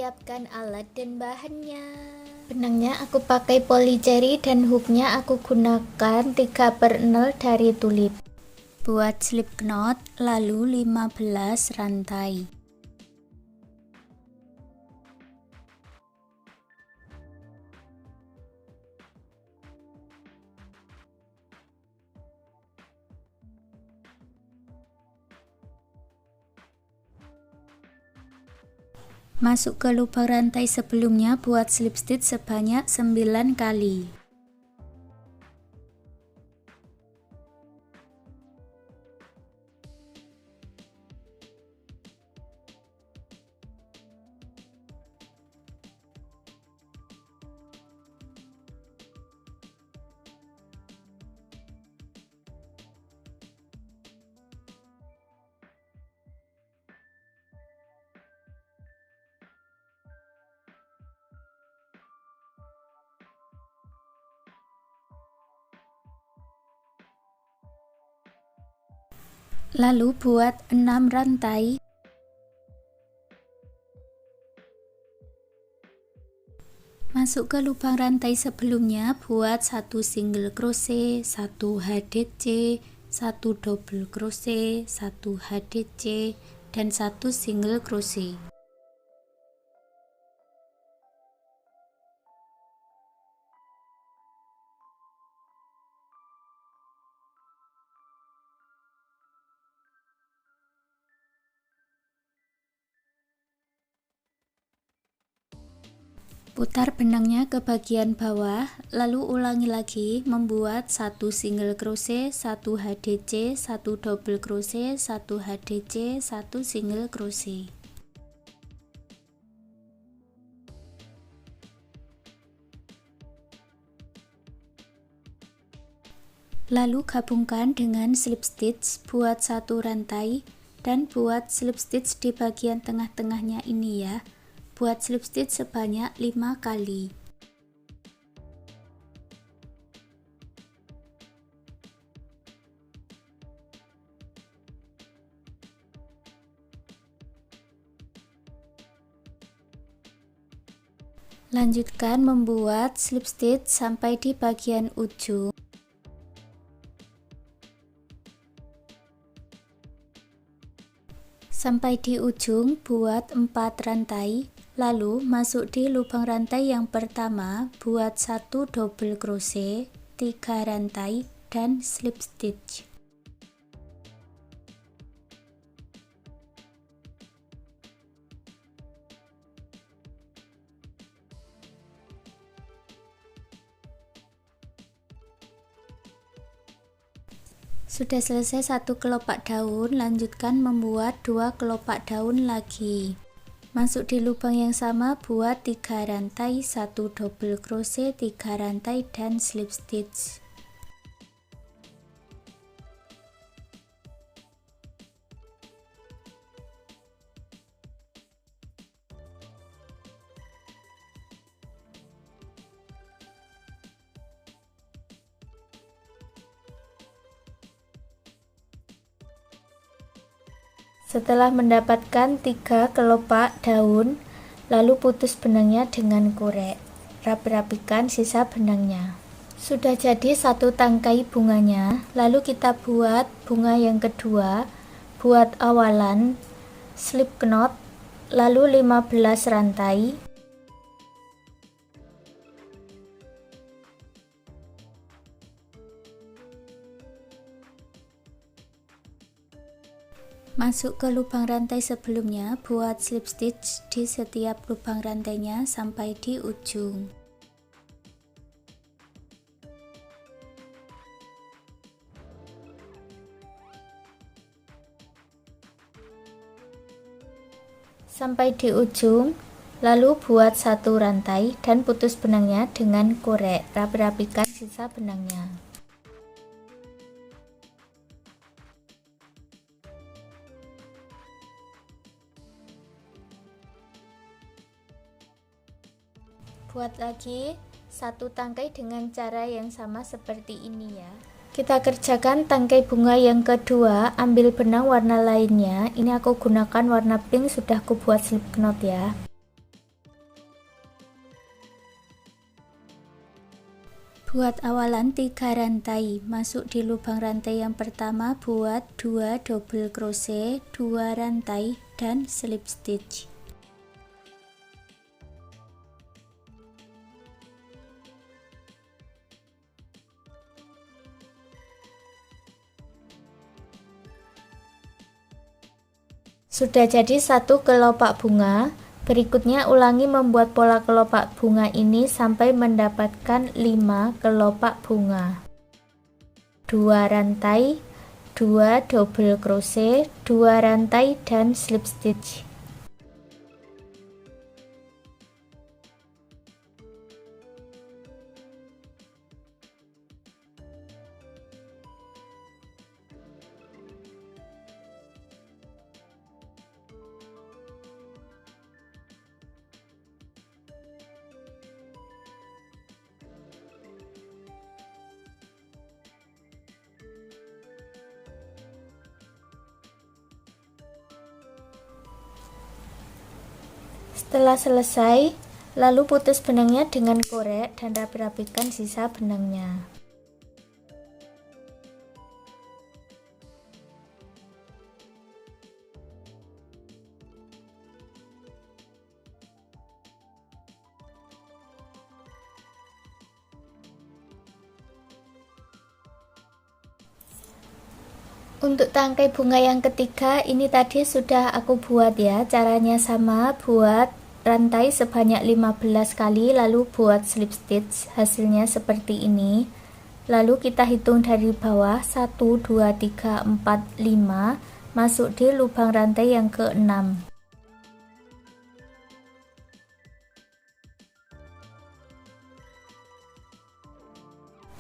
siapkan alat dan bahannya. Benangnya aku pakai polycherry dan hooknya aku gunakan 3/0 dari tulip. Buat slip knot, lalu 15 rantai. Masuk ke lubang rantai sebelumnya, buat slip stitch sebanyak 9 kali. Lalu buat 6 rantai. Masuk ke lubang rantai sebelumnya, buat 1 single crochet, 1 HDC, 1 double crochet, 1 HDC, dan 1 single crochet. Putar benangnya ke bagian bawah, lalu ulangi lagi membuat 1 single crochet, 1 HDC, 1 double crochet, 1 HDC, 1 single crochet. Lalu gabungkan dengan slip stitch, buat 1 rantai dan buat slip stitch di bagian tengah-tengahnya ini ya. Buat slip stitch sebanyak 5 kali. Lanjutkan membuat slip stitch sampai di bagian ujung. Sampai di ujung, buat 4 rantai. Lalu masuk di lubang rantai yang pertama, buat 1 double crochet, 3 rantai, dan slip stitch. Sudah selesai 1 kelopak daun, lanjutkan membuat 2 kelopak daun lagi. Masuk di lubang yang sama, buat 3 rantai, 1 double crochet, 3 rantai, dan slip stitch. Setelah mendapatkan 3 kelopak daun, lalu putus benangnya dengan korek. Rapi-rapikan sisa benangnya. Sudah jadi 1 tangkai bunganya, lalu kita buat bunga yang kedua. Buat awalan slip knot, lalu 15 rantai. Masuk ke lubang rantai sebelumnya, buat slip stitch di setiap lubang rantainya sampai di ujung. Sampai di ujung, lalu buat 1 rantai dan putus benangnya dengan korek. Rapi-rapikan sisa benangnya. Buat lagi 1 tangkai dengan cara yang sama seperti ini ya. Kita kerjakan tangkai bunga yang kedua, ambil benang warna lainnya. Ini aku gunakan warna pink, sudah aku buat slip knot ya. Buat awalan 3 rantai. Masuk di lubang rantai yang pertama, buat 2 double crochet, 2 rantai dan slip stitch. Sudah jadi satu kelopak bunga. Berikutnya ulangi membuat pola kelopak bunga ini sampai mendapatkan 5 kelopak bunga. 2 rantai, 2 double crochet, 2 rantai dan slip stitch. Setelah selesai, lalu putus benangnya dengan korek dan rapi-rapikan sisa benangnya. Untuk tangkai bunga yang ketiga, ini tadi sudah aku buat ya. Caranya sama, buat rantai sebanyak 15 kali, lalu buat slip stitch. Hasilnya seperti ini. Lalu kita hitung dari bawah, 1, 2, 3, 4, 5, masuk di lubang rantai yang ke-6.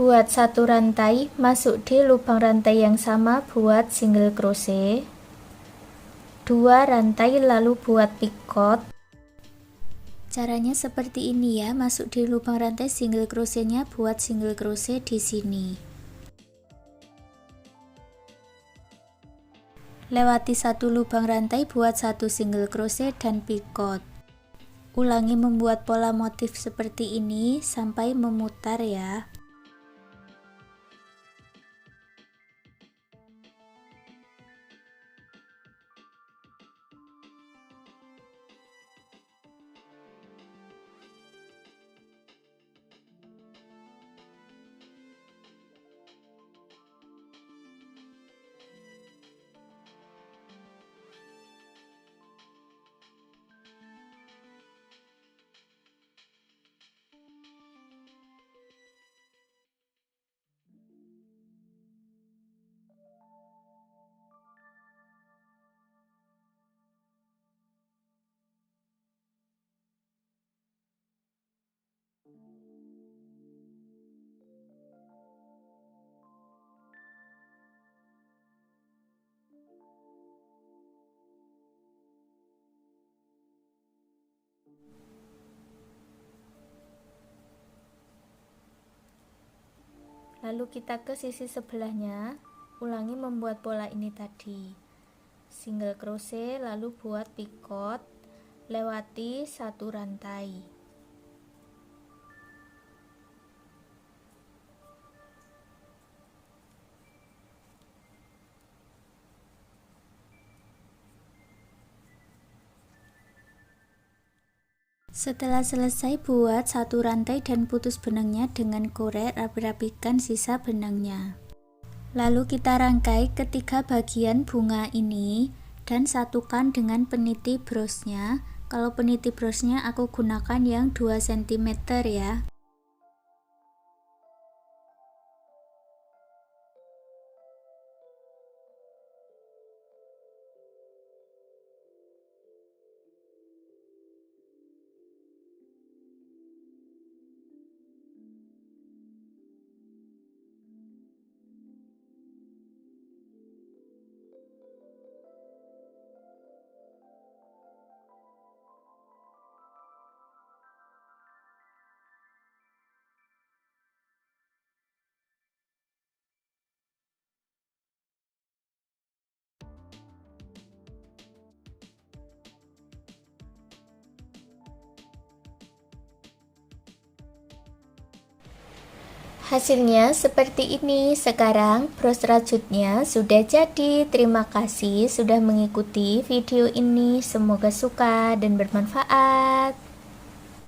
Buat satu rantai, masuk di lubang rantai yang sama, buat single crochet, 2 rantai lalu buat picot. Caranya seperti ini ya, masuk di lubang rantai single crochetnya, buat single crochet di sini. Lewati satu lubang rantai, buat satu single crochet dan picot. Ulangi membuat pola motif seperti ini sampai memutar ya. Lalu kita ke sisi sebelahnya, ulangi membuat pola ini tadi. Single crochet lalu buat picot, lewati satu rantai. Setelah selesai, buat satu rantai dan putus benangnya dengan korek, rapi-rapikan sisa benangnya. Lalu kita rangkai ketiga bagian bunga ini dan satukan dengan peniti brosnya. Kalau peniti brosnya aku gunakan yang 2 cm ya. Hasilnya seperti ini. Sekarang bros rajutnya sudah jadi. Terima kasih sudah mengikuti video ini. Semoga suka dan bermanfaat.